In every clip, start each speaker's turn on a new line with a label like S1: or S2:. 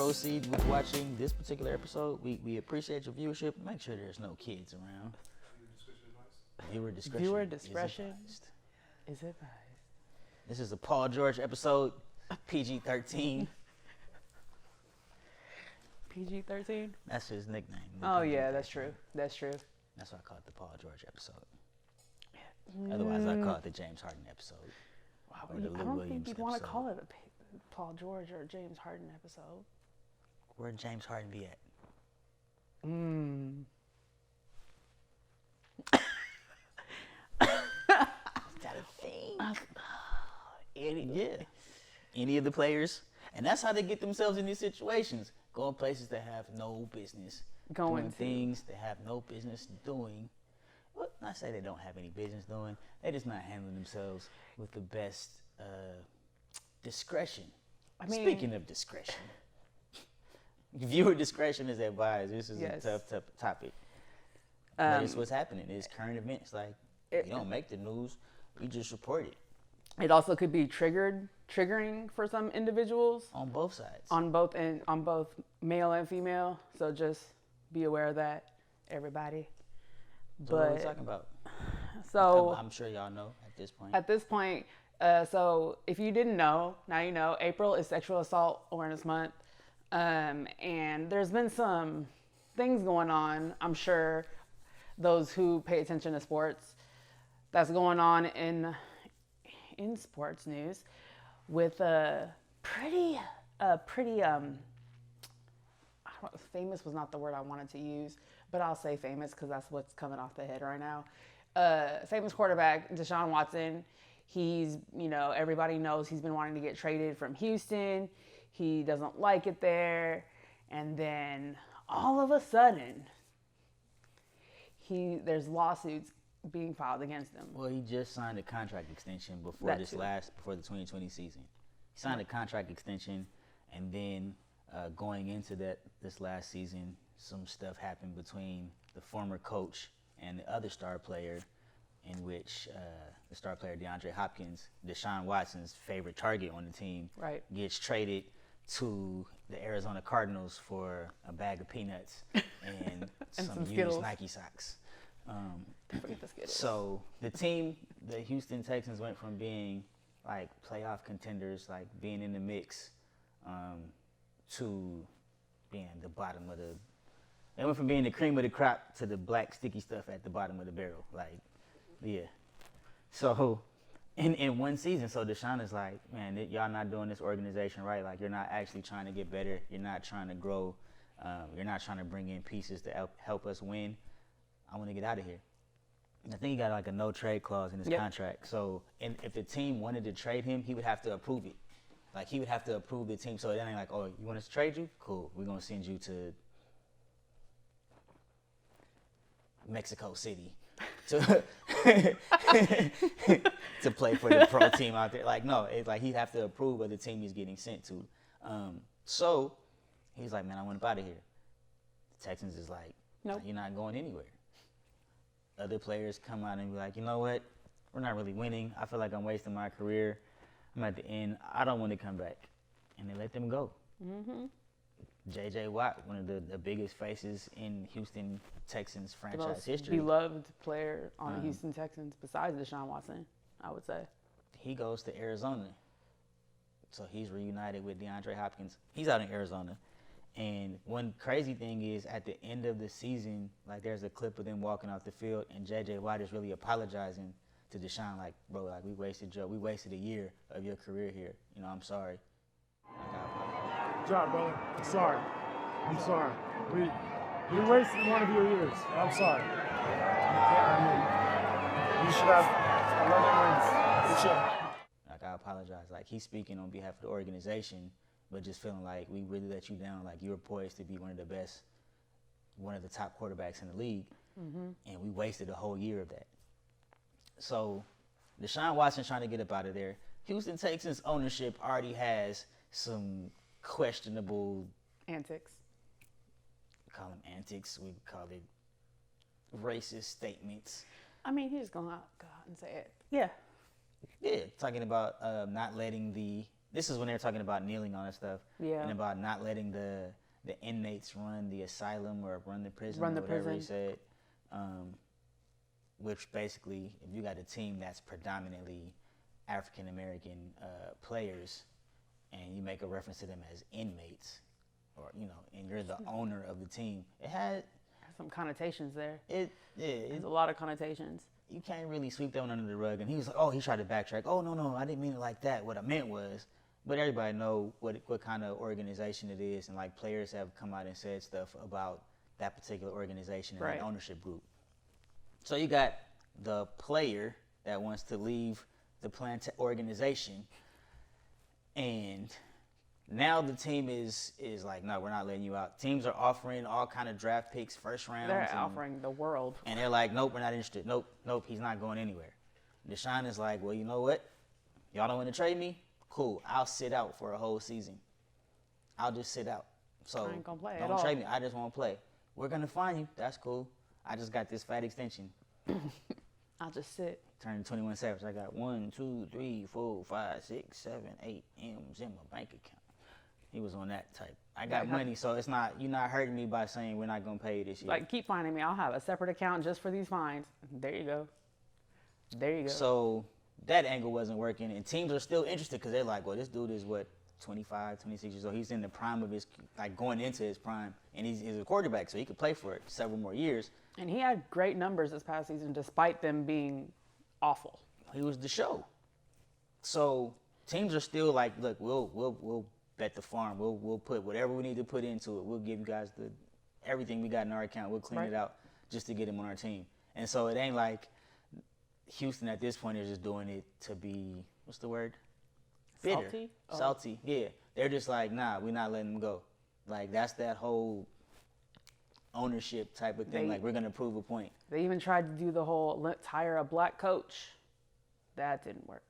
S1: proceed with watching this particular episode, we appreciate your viewership. Make sure there's no kids around. Viewer discretion.
S2: Viewer discretion is advised.
S1: This is a Paul George episode, PG-13.
S2: PG-13?
S1: That's his nickname.
S2: Oh, yeah, that's true. That's true.
S1: That's why I call it the Paul George episode. Otherwise, I call it the James Harden episode.
S2: Wow, I don't think you'd want to call it a Paul George or James Harden episode.
S1: Where'd James Harden be at? Is that a thing? Any of the players. And that's how they get themselves in these situations. Going places that have no business. Doing things they have no business doing. Well, not say they don't have any business doing. They're just not handling themselves with the best discretion. I mean, speaking of discretion, viewer discretion is advised. This is a tough topic. But it's what's happening. It's current events. Like, you don't make the news. We just report it.
S2: It also could be triggering for some individuals.
S1: On both sides.
S2: On both male and female. So just be aware of that, everybody.
S1: So what are we talking about?
S2: So
S1: I'm sure y'all know at this point.
S2: At this point, so if you didn't know, now you know. April is Sexual Assault Awareness Month, and there's been some things going on. I'm sure those who pay attention to sports, that's going on in sports news, with famous was not the word I wanted to use, but I'll say famous because that's what's coming off the head right now. Famous quarterback, Deshaun Watson. He's, everybody knows he's been wanting to get traded from Houston. He doesn't like it there. And then all of a sudden, there's lawsuits being filed against him.
S1: Well, he just signed a contract extension before the 2020 season. He signed a contract extension, and then going into this last season, some stuff happened between the former coach and the other star player, in which the star player DeAndre Hopkins, Deshaun Watson's favorite target on the team, gets traded to the Arizona Cardinals for a bag of peanuts and some used Nike socks. So the team, the Houston Texans, went from being like playoff contenders, like being in the mix, to being the bottom of the. They went from being the cream of the crop to the black sticky stuff at the bottom of the barrel. Like, yeah. So, in one season, so Deshaun is like, man, y'all not doing this organization right. Like, you're not actually trying to get better. You're not trying to grow. You're not trying to bring in pieces to help us win. I want to get out of here. And I think he got like a no trade clause in his contract. So, and if the team wanted to trade him, he would have to approve it. Like, he would have to approve the team. So it ain't like, oh, you want us to trade you? Cool. We're going to send you to Mexico City to play for the pro team out there. Like, no, it's like he'd have to approve of the team he's getting sent to. So he's like, man, I want up out of here. The Texans is like, nope, you're not going anywhere. Other players come out and be like, you know what? We're not really winning. I feel like I'm wasting my career. I'm at the end. I don't want to come back. And they let them go. Mm-hmm. J.J. Watt, one of the biggest faces in Houston Texans franchise history.
S2: Beloved player on the Houston Texans besides Deshaun Watson, I would say.
S1: He goes to Arizona. So he's reunited with DeAndre Hopkins. He's out in Arizona. And one crazy thing is, at the end of the season, like, there's a clip of them walking off the field, and J.J. Watt is really apologizing to Deshaun, like, bro, like, we wasted a year of your career here. I'm sorry.
S3: Good job, brother. I'm sorry. We wasted one of your years. I'm sorry. You should have 11 wins. You should.
S1: Like, I apologize. Like, he's speaking on behalf of the organization, but just feeling like we really let you down. Like, you were poised to be one of the top quarterbacks in the league, and we wasted a whole year of that. So Deshaun Watson's trying to get up out of there. Houston Texans ownership already has some questionable
S2: antics.
S1: We call them antics. We call it racist statements.
S2: I mean, he's just going to go out and say it. Yeah.
S1: Yeah, talking about not letting the this is when they're talking about kneeling on and stuff.
S2: Yeah.
S1: And about not letting the inmates run the asylum or run the prison
S2: Run
S1: or
S2: the
S1: whatever he
S2: prison.
S1: said. Which basically, if you got a team that's predominantly African American players, and you make a reference to them as inmates, or and you're the owner of the team, it had
S2: Some connotations there.
S1: There's
S2: There's a lot of connotations.
S1: You can't really sweep that one under the rug. And he was like, oh, he tried to backtrack. Oh, no, I didn't mean it like that. What I meant was, but everybody know what kind of organization it is, and like players have come out and said stuff about that particular organization and
S2: Right.
S1: that ownership group. So you got the player that wants to leave the plant organization, and now the team is like, no, we're not letting you out. Teams are offering all kind of draft picks, first round.
S2: They're offering the world.
S1: And they're like, nope, we're not interested. Nope, he's not going anywhere. Deshaun is like, well, you know what? Y'all don't want to trade me? Cool, I'll sit out for a whole season. I'll just sit out. So
S2: I ain't gonna play at
S1: don't
S2: all.
S1: trade me. I just won't play. We're going to find you. That's cool. I just got this fat extension.
S2: I'll just sit.
S1: Turning 21 Savage. I got 1, 2, 3, 4, 5, 6, 7, 8 M's in my bank account. He was on that type. I got money, so it's not, you're not hurting me by saying we're not going to pay you this year.
S2: Like, keep finding me. I'll have a separate account just for these fines. There you go. There you go.
S1: So that angle wasn't working, and teams are still interested because they're like, well, this dude is 25, 26 years old. He's in the prime of his, like going into his prime, and he's a quarterback, so he could play for it several more years.
S2: And he had great numbers this past season, despite them being awful.
S1: He was the show. So teams are still like, look, we'll bet the farm. We'll put whatever we need to put into it. We'll give you guys everything we got in our account. We'll clean
S2: Right.
S1: it out just to get him on our team. And so it ain't like Houston at this point is just doing it to be, what's the word? Bitter.
S2: Salty? Oh.
S1: Salty, yeah. They're just like, nah, we're not letting him go. Like, that's that whole ownership type of thing. Like, we're going to prove a point.
S2: They even tried to do the whole let's hire a black coach. That didn't work.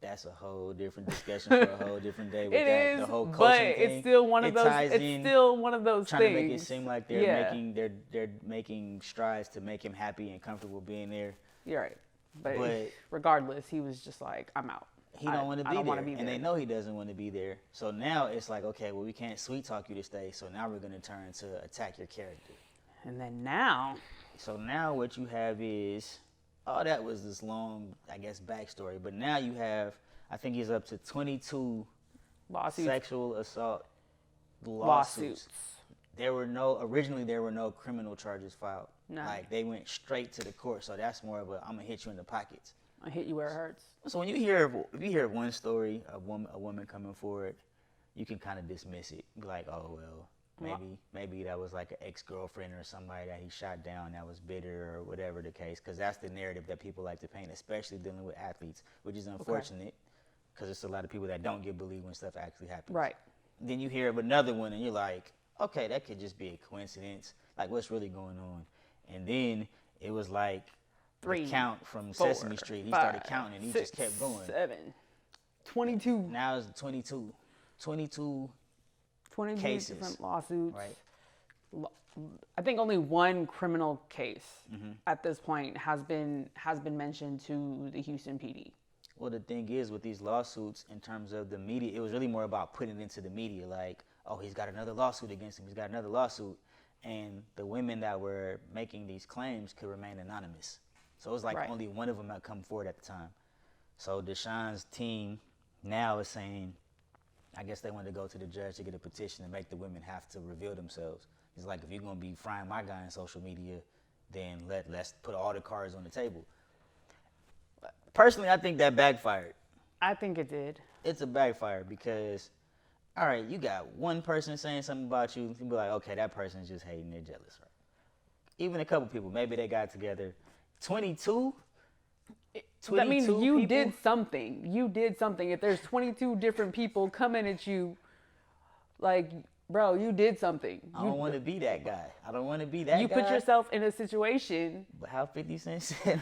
S1: That's a whole different discussion for a whole different day. With
S2: It
S1: that,
S2: is,
S1: the whole coaching
S2: but
S1: thing.
S2: it's still one of
S1: It
S2: those.
S1: ties
S2: It's
S1: in,
S2: still one of those
S1: trying
S2: things.
S1: to make it seem like they're
S2: Yeah.
S1: they're making strides to make him happy and comfortable being there.
S2: You're right. But
S1: But-
S2: regardless, he was just like, I'm out.
S1: He don't want to
S2: I
S1: be
S2: don't
S1: there,
S2: wanna be
S1: and they
S2: there.
S1: know he doesn't want to be there. So now it's like, okay, well, we can't sweet talk you to stay. So now we're going to turn to attack your character.
S2: And then now,
S1: So now what you have is, that was this long, I guess, backstory. But now you have, I think he's up to 22
S2: lawsuits.
S1: sexual assault
S2: Lawsuits.
S1: Originally there were no criminal charges filed.
S2: No.
S1: Like, they went straight to the court. So that's more of a, I'm going to hit you in the pockets.
S2: I hit you where it hurts.
S1: So when if you hear one story, a woman coming forward, you can kind of dismiss it. Be like, oh, well, maybe that was like an ex-girlfriend or somebody that he shot down that was bitter or whatever the case, because that's the narrative that people like to paint, especially dealing with athletes, which is unfortunate because there's a lot of people that don't get believed when stuff actually happens.
S2: Right.
S1: Then you hear of another one and you're like, okay, that could just be a coincidence. Like, what's really going on? And then it was like,
S2: 3,
S1: the count from
S2: 4,
S1: Sesame Street. He
S2: 5,
S1: started counting and he
S2: 6,
S1: just kept going.
S2: 7, 22.
S1: Now it's 22. 22 cases.
S2: Different lawsuits.
S1: Right.
S2: I think only one criminal case
S1: Mm-hmm.
S2: at this point has been mentioned to the Houston PD.
S1: Well, the thing is with these lawsuits, in terms of the media, it was really more about putting it into the media. Like, oh, he's got another lawsuit against him. He's got another lawsuit. And the women that were making these claims could remain anonymous. So it was like
S2: Right.
S1: only one of them had come forward at the time. So Deshaun's team now is saying, I guess they wanted to go to the judge to get a petition to make the women have to reveal themselves. It's like, if you're going to be frying my guy in social media, then let's put all the cards on the table. Personally, I think that backfired.
S2: I think it did.
S1: It's a backfire because, all right, you got one person saying something about you, you be like, okay, that person's just hating, they're jealous, right? Even a couple people, maybe they got together. 22?
S2: That means
S1: 22
S2: you
S1: people?
S2: did something. You did something. If there's 22 different people coming at you, like, bro, you did something.
S1: I don't want to be that guy. I don't want to be that
S2: You
S1: guy.
S2: put yourself in a situation.
S1: But how 50 Cent said,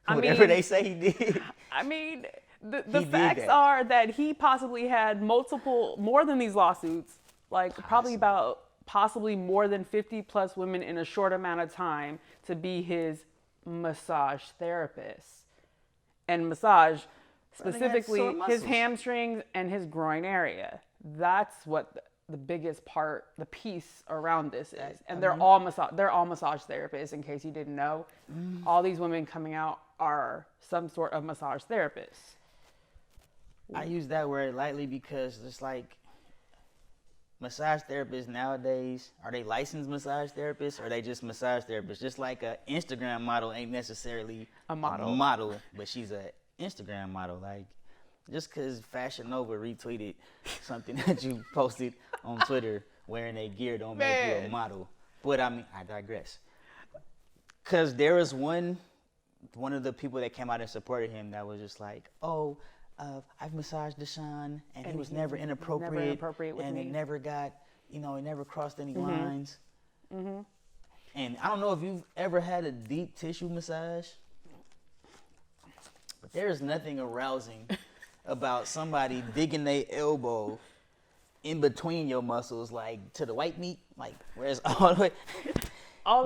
S2: I
S1: whatever
S2: mean-
S1: they say he did.
S2: I mean, the
S1: He did
S2: facts
S1: that.
S2: are that he possibly had more than these lawsuits, like possibly more than 50 plus women in a short amount of time to be his massage therapist. And massage specifically
S1: sore
S2: his
S1: muscles.
S2: hamstrings and his groin area. That's what the biggest part, the piece around this is. And they're all massage therapists, in case you didn't know. All these women coming out are some sort of massage therapists.
S1: I use that word lightly because it's like massage therapists nowadays, are they licensed massage therapists or are they just massage therapists? Just like an Instagram model ain't necessarily
S2: A model.
S1: but she's an Instagram model. Like, just because Fashion Nova retweeted something that you posted on Twitter wearing a gear don't make you a model. But I mean, I digress. Because there was one of the people that came out and supported him that was just like, oh, I've massaged Deshaun, and he was never inappropriate
S2: with
S1: and
S2: me.
S1: it never got, it never crossed any lines. And I don't know if you've ever had a deep tissue massage, but there is nothing arousing about somebody digging their elbow in between your muscles, like to the white meat, like where's all the way.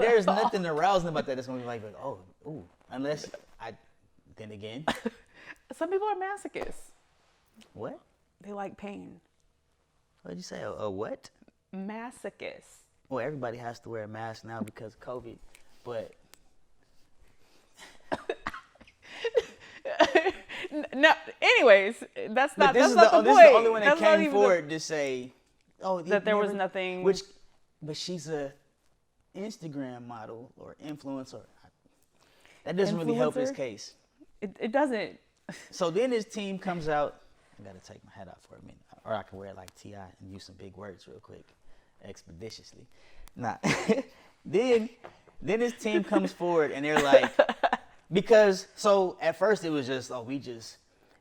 S1: There's nothing arousing about that. It's gonna be like, oh, ooh, unless then again.
S2: Some people are masochists.
S1: What?
S2: They like pain.
S1: What did you say? A what?
S2: Masochists.
S1: Well, everybody has to wear a mask now because of COVID, but
S2: No. Anyways, that's not.
S1: this
S2: That's not the point.
S1: this is the only one that
S2: That's not
S1: came
S2: even
S1: forward to say, oh,
S2: that there was nothing.
S1: But she's a Instagram model or influencer. That doesn't really help his
S2: Influencer?
S1: case.
S2: It doesn't.
S1: So then his team comes out. I gotta take my hat off for a minute, or I can wear it like T.I. and use some big words real quick, expeditiously. Nah. then his team comes forward and they're like, because so at first it was just, oh, we just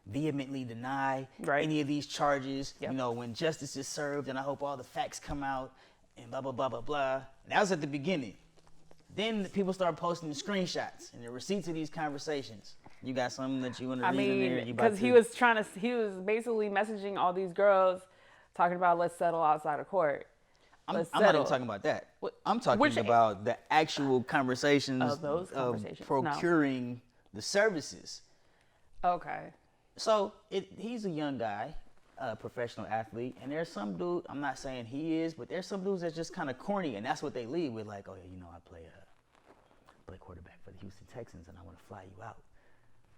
S1: vehemently deny any of these charges.
S2: Yep.
S1: When justice is served, and I hope all the facts come out, and blah blah blah blah blah. That was at the beginning. Then people start posting the screenshots and the receipts of these conversations. You got something that you want to read in there?
S2: Because he was basically messaging all these girls, talking about let's settle outside of court.
S1: I'm not even talking about that. I'm talking about the actual conversations
S2: of
S1: procuring the services.
S2: Okay.
S1: So he's a young guy, a professional athlete, and there's some dude, I'm not saying he is, but there's some dudes that's just kind of corny, and that's what they lead with, like, oh yeah, I play quarterback for the Houston Texans, and I want to fly you out.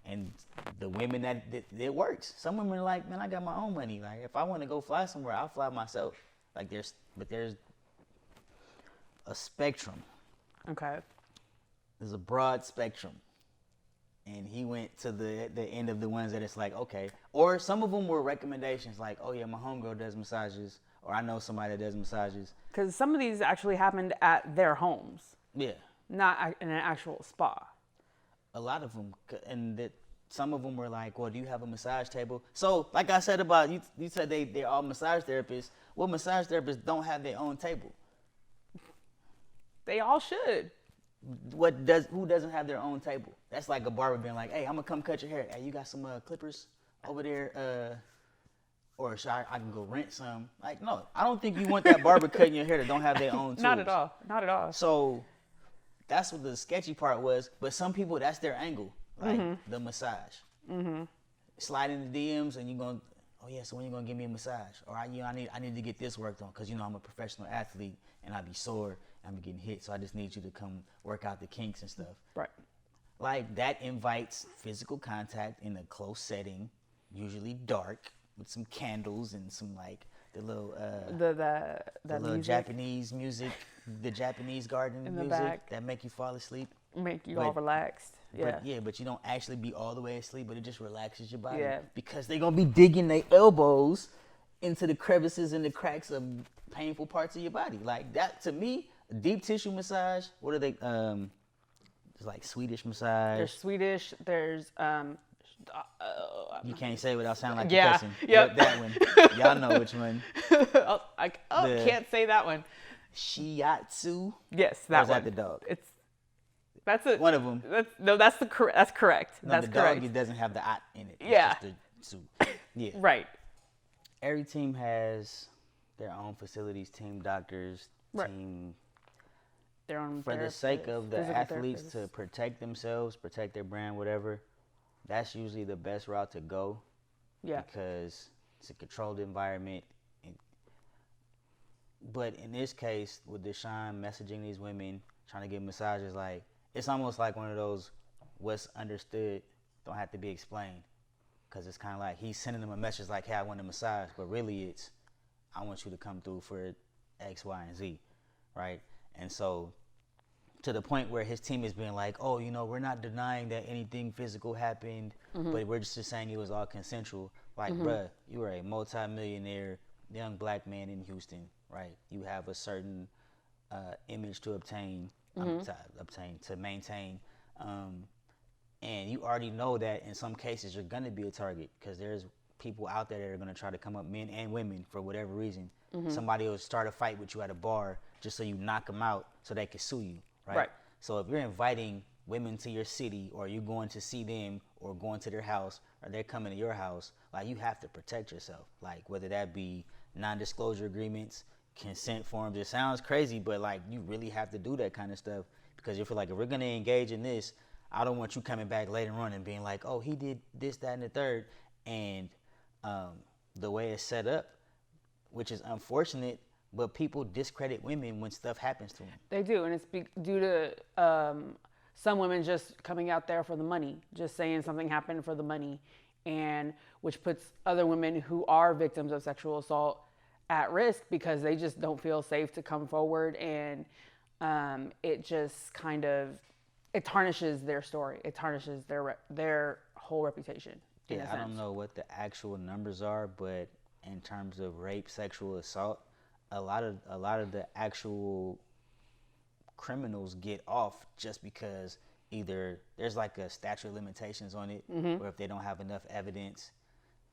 S1: And the women that it works. Some women are like, man, I got my own money. Like, if I want to go fly somewhere, I'll fly myself. Like, there's a spectrum.
S2: Okay.
S1: There's a broad spectrum. And he went to the end of the ones that it's like, okay. Or some of them were recommendations like, oh yeah, my homegirl does massages, or I know somebody that does massages.
S2: Because some of these actually happened at their homes.
S1: Yeah.
S2: Not in an actual spa.
S1: A lot of them, and that some of them were like, well, do you have a massage table? So, like I said about, you said they're all massage therapists. Well, massage therapists don't have their own table.
S2: They all should.
S1: Who doesn't have their own table? That's like a barber being like, hey, I'm gonna come cut your hair. Hey, you got some clippers over there? Or should I can go rent some? Like, no, I don't think you want that barber cutting your hair that don't have their own tools.
S2: Not at all. Not at all.
S1: So that's what the sketchy part was. But some people, that's their angle, like the massage. Slide in the DMs and you're going, oh yeah, so when you gonna give me a massage? Or I need to get this worked on because I'm a professional athlete and I be sore. I'm getting hit, so I just need you to come work out the kinks and stuff.
S2: Right.
S1: Like, that invites physical contact in a close setting, usually dark, with some candles and some like the little
S2: the
S1: little Japanese music, the Japanese garden
S2: in the
S1: music
S2: back.
S1: that make you fall asleep.
S2: Make you all relaxed. Yeah.
S1: But you don't actually be all the way asleep, but it just relaxes your body.
S2: Yeah.
S1: Because they're gonna be digging their elbows into the crevices and the cracks of painful parts of your body. Like, that, to me, deep tissue massage. What are they? It's like Swedish massage.
S2: There's Swedish. There's
S1: You can't say it without sounding like
S2: yeah,
S1: you're cussing.
S2: yep.
S1: That one. Y'all know which one.
S2: Can't say that one.
S1: Shiatsu.
S2: Yes, that
S1: or is
S2: one.
S1: that the dog?
S2: That's it.
S1: One of them.
S2: That's correct. That's correct.
S1: No,
S2: that's
S1: the
S2: correct.
S1: dog, it doesn't have the "at" in it. It's
S2: Yeah.
S1: just the "su." Yeah.
S2: Right.
S1: Every team has their own facilities, team doctors,
S2: Right.
S1: team.
S2: Their own
S1: For the sake of the
S2: physical
S1: athletes
S2: therapists.
S1: to protect themselves, protect their brand, whatever, that's usually the best route to go.
S2: Yeah.
S1: Because it's a controlled environment. But in this case, with Deshaun messaging these women, trying to get massages, like, it's almost like one of those what's understood don't have to be explained. Because it's kind of like he's sending them a message like, hey, I want a massage. But really it's, I want you to come through for X, Y, and Z, right? And so to the point where his team is being like, oh, you know, we're not denying that anything physical happened, but we're just saying it was all consensual. Like, bruh, you are a multi-millionaire young black man in Houston, right? You have a certain image to obtain, to maintain. And you already know that in some cases you're going to be a target because there's people out there that are going to try to come up, men and women, for whatever reason. Somebody will start a fight with you at a bar just so you knock them out so they can sue you, right? So if you're inviting women to your city, or you going to see them, or going to their house, or they're coming to your house, like, you have to protect yourself. Like, whether that be non-disclosure agreements, consent forms. It sounds crazy, but like, you really have to do that kind of stuff because you feel like, if we're going to engage in this, I don't want you coming back later on and being like, oh, he did this, that, and the third. And the way it's set up, which is unfortunate, but people discredit women when stuff happens to them.
S2: They do, and it's due to some women just coming out there for the money, just saying something happened for the money, and which puts other women who are victims of sexual assault at risk because they just don't feel safe to come forward, and it just kind of, it tarnishes their story. It tarnishes their whole reputation.
S1: Yeah, I don't know what the actual numbers are, but in terms of rape, sexual assault, a lot of the actual criminals get off just because either there's like a statute of limitations on it, or if they don't have enough evidence,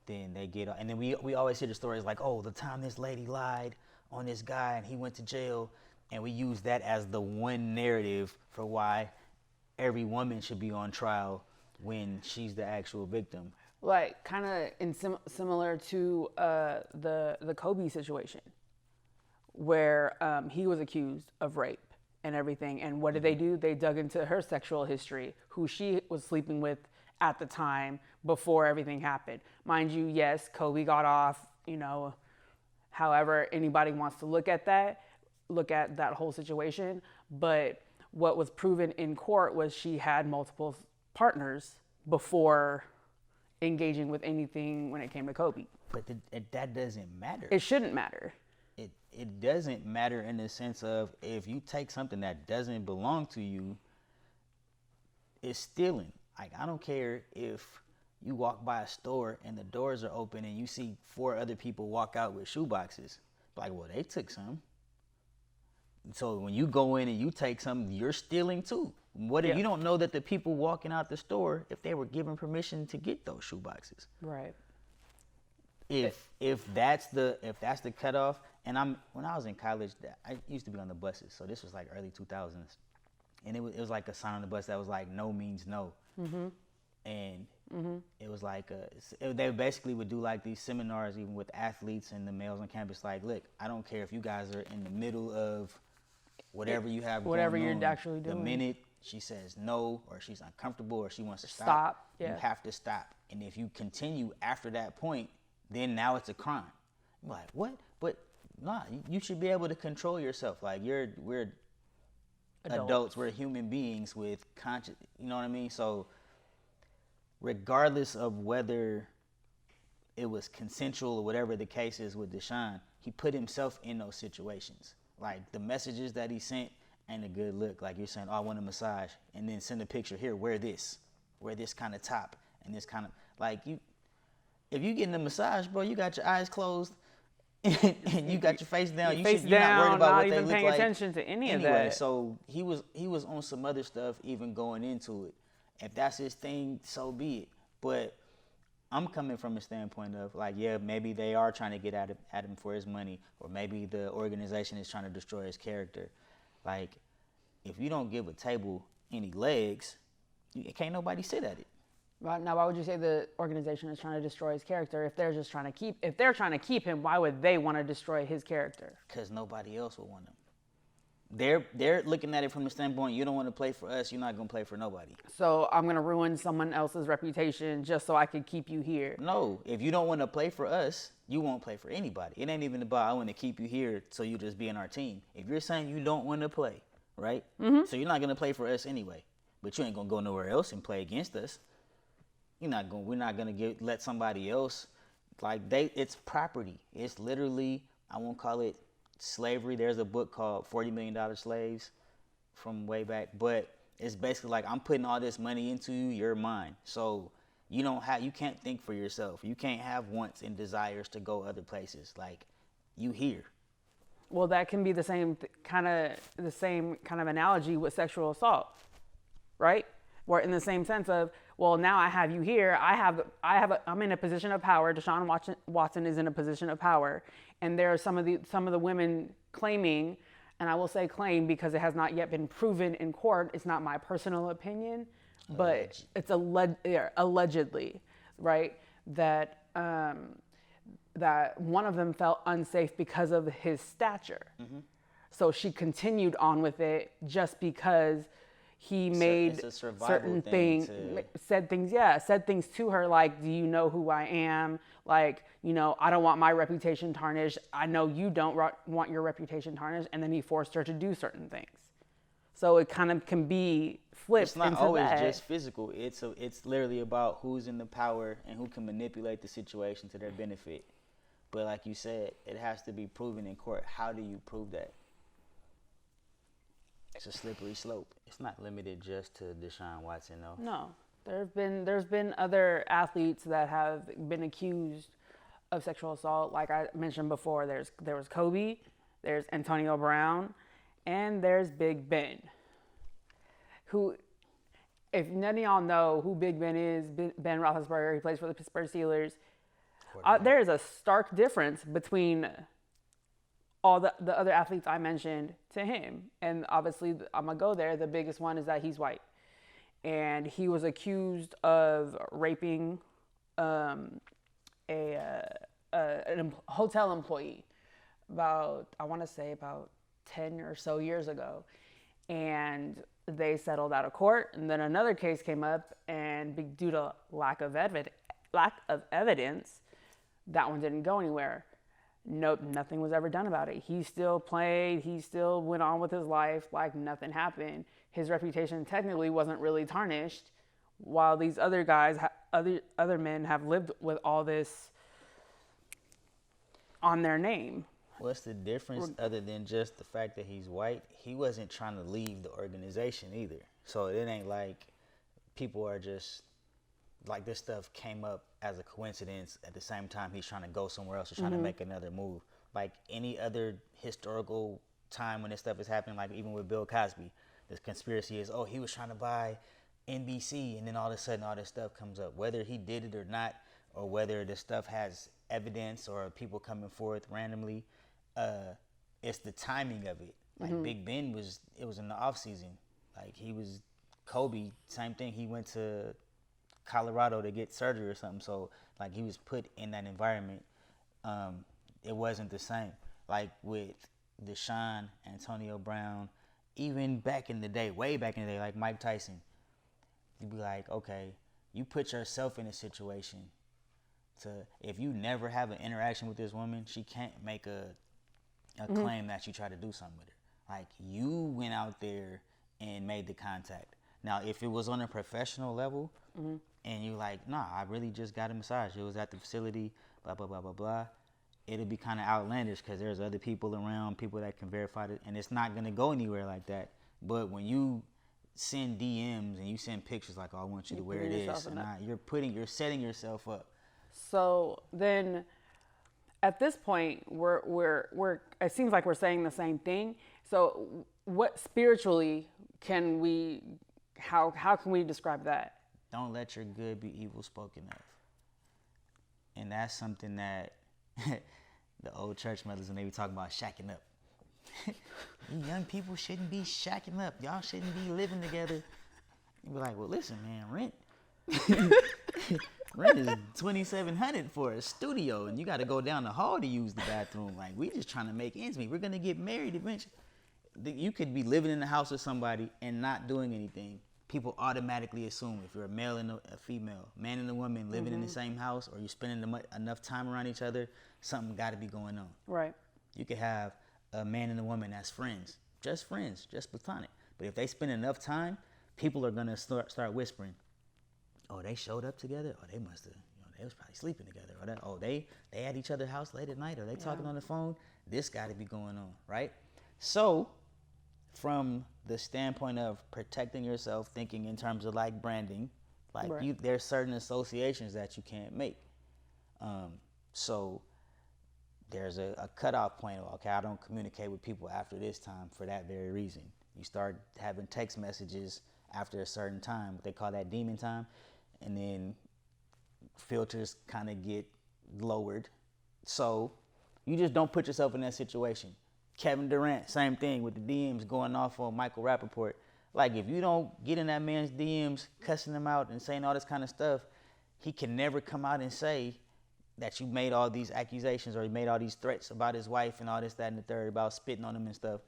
S1: then they get off. And then we always hear the stories like, oh, the time this lady lied on this guy and he went to jail, and we use that as the one narrative for why every woman should be on trial when she's the actual victim.
S2: Like, kind of similar to the Kobe situation, where he was accused of rape and everything. And what did they do? They dug into her sexual history, who she was sleeping with at the time before everything happened. Mind you, yes, Kobe got off, you know, however anybody wants to look at that whole situation. But what was proven in court was she had multiple partners before engaging with anything when it came to Kobe.
S1: But that doesn't matter.
S2: It shouldn't matter.
S1: It doesn't matter in the sense of, if you take something that doesn't belong to you, it's stealing. Like, I don't care if you walk by a store and the doors are open and you see 4 other people walk out with shoeboxes. Like, well, they took some. So when you go in and you take some, you're stealing too. What if you don't know that the people walking out the store, if they were given permission to get those shoeboxes?
S2: Right.
S1: If that's the cutoff, and when I was in college, I used to be on the buses, so this was like early 2000s, and it was like a sign on the bus that was like, no means no. And it was like they basically would do like these seminars even with athletes and the males on campus, like, look, I don't care if you guys are in the middle of whatever you have
S2: whatever
S1: going
S2: you're
S1: on,
S2: actually doing.
S1: The minute she says no, or she's uncomfortable, or she wants to stop, you have to stop. And if you continue after that point, then now it's a crime. I'm like, what? But nah, you should be able to control yourself. Like, we're adults, we're human beings with conscience, you know what I mean? So regardless of whether it was consensual or whatever the case is with Deshaun, he put himself in those situations. Like, the messages that he sent ain't a good look. Like, you're saying, oh, I want a massage, and then send a picture, here, wear this kind of top, and this kind of, like, if you getting a massage, bro, you got your eyes closed and you got your face down. You're not worried about what they look like. Not even
S2: paying attention to any of that.
S1: So he was on some other stuff even going into it. If that's his thing, so be it. But I'm coming from a standpoint of, like, yeah, maybe they are trying to get at him for his money, or maybe the organization is trying to destroy his character. Like, if you don't give a table any legs, can't nobody sit at it.
S2: Right. Now, why would you say the organization is trying to destroy his character if they're just trying to keep him? Why would they want to destroy his character?
S1: Because nobody else will want him. they're looking at it from the standpoint, you don't want to play for us, you're not gonna play for nobody.
S2: So I'm gonna ruin someone else's reputation just so I can keep you here.
S1: No, if you don't want to play for us, you won't play for anybody. It ain't even about I want to keep you here so you just be in our team. If you're saying you don't want to play, right? So you're not gonna play for us anyway. But you ain't gonna go nowhere else and play against us. We're not gonna let somebody else it's property. It's literally, I won't call it slavery. There's a book called $40 Million Slaves from way back, but it's basically like I'm putting all this money into you, you're mine. So you can't think for yourself. You can't have wants and desires to go other places. Like, you here.
S2: Well, that can be the same kind of analogy with sexual assault, right? Where in the same sense of, well, now I have you here. I'm in a position of power. Deshaun Watson is in a position of power, and there are some of the women claiming, and I will say claim because it has not yet been proven in court. It's not my personal opinion, but it's allegedly, right? That one of them felt unsafe because of his stature. So she continued on with it just because he made certain things, said things to her like, do you know who I am? Like, I don't want my reputation tarnished. I know you don't want your reputation tarnished. And then he forced her to do certain things. So it kind of can be flipped.
S1: It's not
S2: into
S1: always
S2: that.
S1: just physical. It's literally about who's in the power and who can manipulate the situation to their benefit. But like you said, it has to be proven in court. How do you prove that? It's a slippery slope. It's not limited just to Deshaun Watson, though.
S2: No, there's been other athletes that have been accused of sexual assault. Like I mentioned before, there was Kobe, there's Antonio Brown, and there's Big Ben. Who, if none of y'all know who Big Ben is, Ben Roethlisberger, he plays for the Pittsburgh Steelers. There is a stark difference between all the other athletes I mentioned to him. And obviously, I'm going to go there. The biggest one is that he's white. And he was accused of raping a hotel employee about 10 or so years ago. And they settled out of court. And then another case came up, and due to lack of evidence, that one didn't go anywhere. Nope, nothing was ever done about it. He still played. He still went on with his life like nothing happened. His reputation technically wasn't really tarnished, while these other guys, other men have lived with all this on their name.
S1: What's the difference other than just the fact that he's white? He wasn't trying to leave the organization either. So it ain't like people are just like this stuff came up as a coincidence at the same time he's trying to go somewhere else or trying to make another move. Like any other historical time when this stuff is happening, like even with Bill Cosby, this conspiracy is, he was trying to buy NBC, and then all of a sudden all this stuff comes up. Whether he did it or not, or whether the stuff has evidence or people coming forth randomly, it's the timing of it. Like Big Ben it was in the off season. Like Kobe, same thing. He went to Colorado to get surgery or something. So like he was put in that environment. It wasn't the same. Like with Deshaun, Antonio Brown, even back in the day, way back in the day, like Mike Tyson, you'd be like, okay, you put yourself in a situation if you never have an interaction with this woman, she can't make a claim that you try to do something with her. Like you went out there and made the contact. Now, if it was on a professional level, and you're like, nah, I really just got a massage. It was at the facility, blah, blah, blah, blah, blah. It'll be kind of outlandish because there's other people around, people that can verify it, and it's not going to go anywhere like that. But when you send DMs and you send pictures like, I want you to wear this, and you're setting yourself up.
S2: So then at this point, we're it seems like we're saying the same thing. So what spiritually how can we describe that?
S1: Don't let your good be evil spoken of. And that's something that the old church mothers, when they be talking about shacking up. You young people shouldn't be shacking up. Y'all shouldn't be living together. You be like, well, listen, man, rent is $2,700 for a studio, and you got to go down the hall to use the bathroom. Like, we just trying to make ends meet. We're going to get married eventually. you could be living in the house with somebody and not doing anything. People automatically assume if you're a male and a female, man and a woman living in the same house, or you're spending enough time around each other, something got to be going on.
S2: Right.
S1: You could have a man and a woman as friends, just platonic. But if they spend enough time, people are gonna start whispering, "Oh, they showed up together. Oh, they must have, they was probably sleeping together. Or that, oh, they at each other's house late at night. Or they talking on the phone. This got to be going on, right?" So, from the standpoint of protecting yourself, thinking in terms of like branding, like there's certain associations that you can't make. So there's a cutoff point. Okay, I don't communicate with people after this time for that very reason. You start having text messages after a certain time. They call that demon time, and then filters kind of get lowered. So you just don't put yourself in that situation. Kevin Durant, same thing with the DMs going off on Michael Rappaport. Like, if you don't get in that man's DMs, cussing him out and saying all this kind of stuff, he can never come out and say that you made all these accusations or you made all these threats about his wife and all this, that, and the third, about spitting on him and stuff.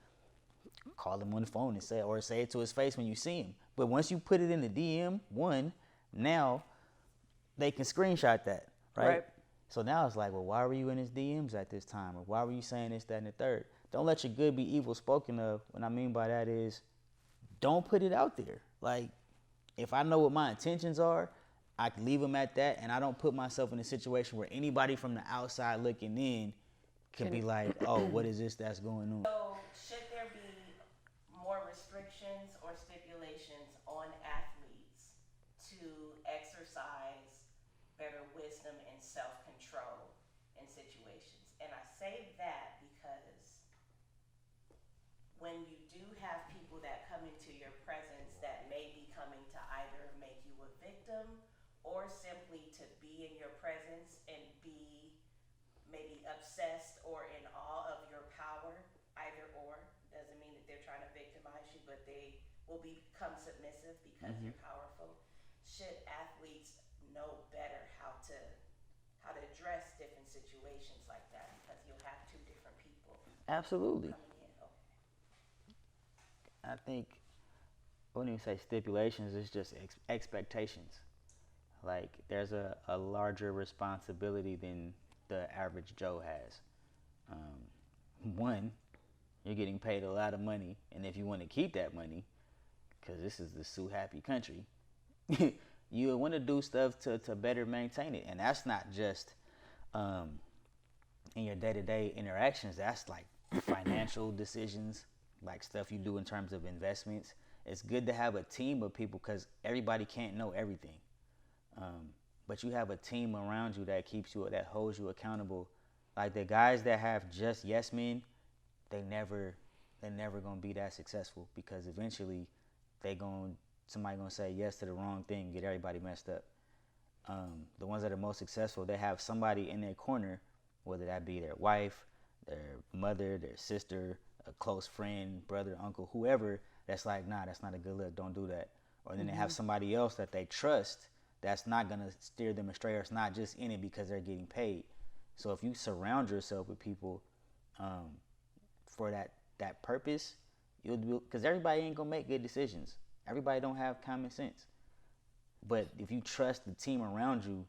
S1: Call him on the phone and say it to his face when you see him. But once you put it in the DM, now they can screenshot that, right? So now it's like, well, why were you in his DMs at this time? Or why were you saying this, that, and the third? Don't let your good be evil spoken of. What I mean by that is, don't put it out there. Like, if I know what my intentions are, I can leave them at that, and I don't put myself in a situation where anybody from the outside looking in can be like, oh, what is this that's going on?
S4: So should there be more restrictions or stipulations on athletes to exercise better wisdom and self-control in situations? And I say that because when you do have people that come into your presence that may be coming to either make you a victim or simply to be in your presence and be maybe obsessed or in awe of your power, either or, doesn't mean that they're trying to victimize you, but they will become submissive because you're powerful. Should athletes know better how to address different situations like that, because you'll have two different people
S1: Absolutely.
S4: coming in? Okay.
S1: I think, I wouldn't even say stipulations, it's just expectations. Like, there's a larger responsibility than the average Joe has. One, you're getting paid a lot of money, and if you want to keep that money, because this is the Sue Happy country, you want to do stuff to better maintain it. And that's not just in your day-to-day interactions. That's like financial decisions, like stuff you do in terms of investments. It's good to have a team of people because everybody can't know everything. But you have a team around you that keeps you, that holds you accountable. Like the guys that have just yes men, they're never gonna be that successful, because eventually somebody gonna say yes to the wrong thing, get everybody messed up. The ones that are most successful, they have somebody in their corner, whether that be their wife, their mother, their sister, a close friend, brother, uncle, whoever, that's like, nah, that's not a good look, don't do that. Or then they have somebody else that they trust that's not gonna steer them astray, or it's not just in it because they're getting paid. So if you surround yourself with people for that purpose, you'll do, because everybody ain't gonna make good decisions. Everybody don't have common sense. But if you trust the team around you,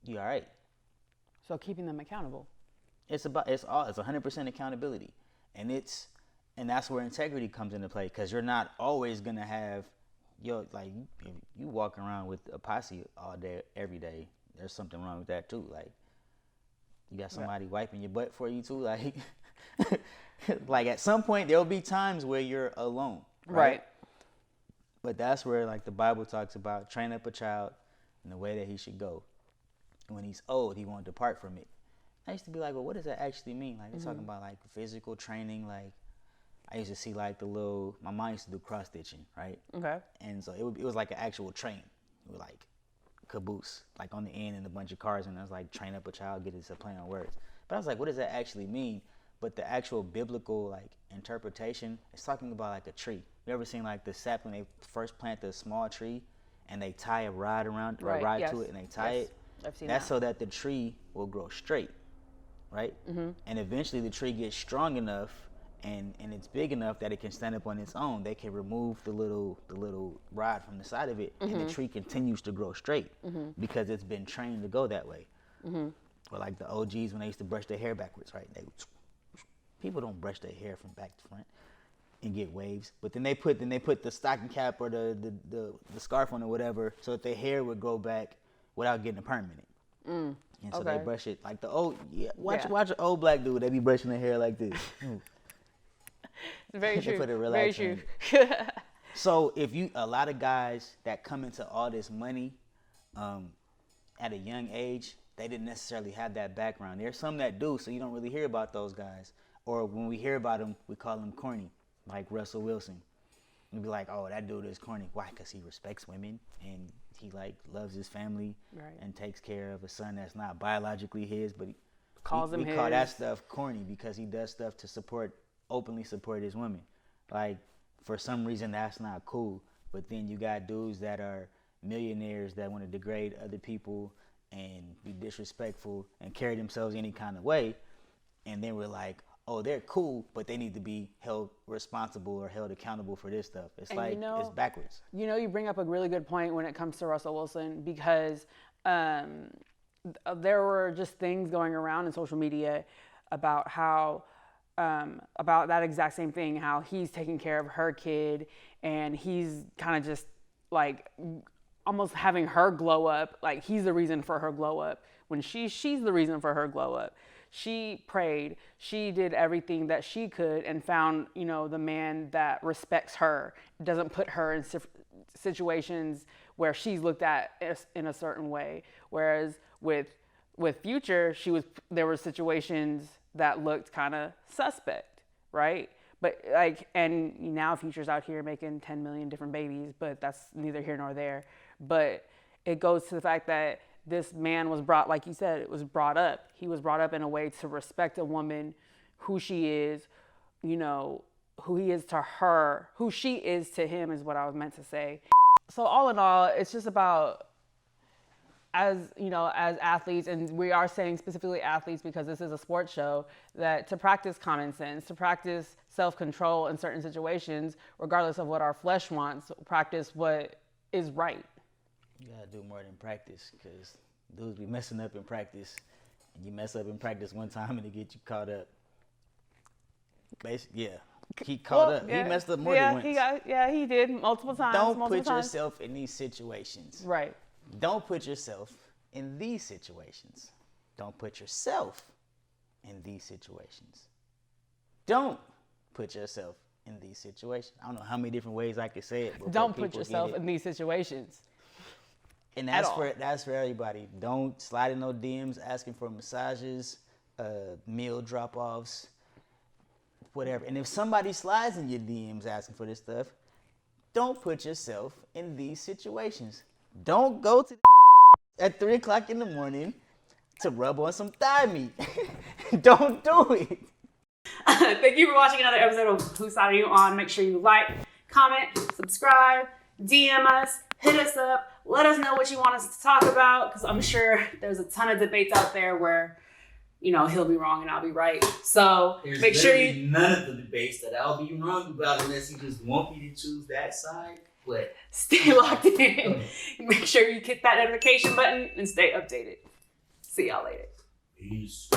S1: you're all right.
S2: So keeping them accountable.
S1: It's 100% accountability, and that's where integrity comes into play, because you're not always gonna have like, if you walk around with a posse all day, every day, there's something wrong with that too. Like, you got somebody wiping your butt for you too. Like, like at some point there'll be times where you're alone, right? But that's where, like, the Bible talks about train up a child in the way that he should go. And when he's old, he won't depart from it. I used to be like, well, what does that actually mean? Like, they're talking about like physical training. Like, I used to see like my mom used to do cross stitching, right?
S2: Okay.
S1: And so it was like an actual train. It was like caboose, like on the end, and a bunch of cars, and I was like, train up a child, get it to play on words. But I was like, what does that actually mean? But the actual biblical like interpretation is talking about like a tree. You ever seen like the sap when they first plant the small tree and they tie a rod around to it and they tie it?
S2: I've seen
S1: That's so that the tree will grow straight, right? And eventually the tree gets strong enough and it's big enough that it can stand up on its own. They can remove the little rod from the side of it, and the tree continues to grow straight because it's been trained to go that way. Or like the OGs when they used to brush their hair backwards, right? People don't brush their hair from back to front and get waves, but then they put the stocking cap or the scarf on or whatever, so that their hair would grow back without getting a permanent. And so they brush it like the old. Watch an old black dude. They be brushing their hair like this.
S2: Very true.
S1: Put a
S2: Very true.
S1: So if a lot of guys that come into all this money at a young age, they didn't necessarily have that background. There's some that do, so you don't really hear about those guys. Or when we hear about them, we call them corny, like Russell Wilson. We'd be like, oh, that dude is corny. Why? Because he respects women and he like loves his family and takes care of a son that's not biologically his, but we call that stuff corny because he does stuff to openly support his women. Like, for some reason, that's not cool. But then you got dudes that are millionaires that want to degrade other people and be disrespectful and carry themselves any kind of way. And then we're like, oh, they're cool, but they need to be held responsible or held accountable for this stuff. It's it's backwards.
S2: You bring up a really good point when it comes to Russell Wilson, because there were just things going around in social media about how, about that exact same thing, how he's taking care of her kid and he's kind of just like almost having her glow up. Like he's the reason for her glow up when she's the reason for her glow up. She prayed, she did everything that she could and found, the man that respects her, doesn't put her in situations where she's looked at in a certain way. Whereas with Future, there were situations that looked kind of suspect, right? But and now Future's out here making 10 million different babies, but that's neither here nor there. But it goes to the fact that this man was brought, like you said, he was brought up in a way to respect a woman, who she is, who he is to her, who she is to him is what I was meant to say. So all in all, it's just about, as athletes, and we are saying specifically athletes because this is a sports show, that to practice common sense, to practice self-control in certain situations, regardless of what our flesh wants, practice what is right.
S1: You gotta do more than practice, because dudes be messing up in practice, and you mess up in practice one time and it get you caught up. Basically, he caught up. Yeah. He messed up more than once.
S2: He did multiple times.
S1: Don't put yourself in these situations.
S2: Right.
S1: Don't put yourself in these situations. Don't put yourself in these situations. Don't put yourself in these situations. I don't know how many different ways I could say it. But
S2: don't put yourself in these situations.
S1: And that's for everybody. Don't slide in no DMs asking for massages, meal drop-offs, whatever. And if somebody slides in your DMs asking for this stuff, don't put yourself in these situations. Don't go to at 3 o'clock in the morning to rub on some thigh meat. Don't do it.
S5: Thank you for watching another episode of Whose Side Are You On? Make sure you like, comment, subscribe, DM us, hit us up, let us know what you want us to talk about, because I'm sure there's a ton of debates out there where, he'll be wrong and I'll be right. So make sure
S1: none of the debates that I'll be wrong about unless he just want me to choose that side. But
S5: stay locked in. Make sure you hit that notification button and stay updated. See y'all later.
S1: Peace.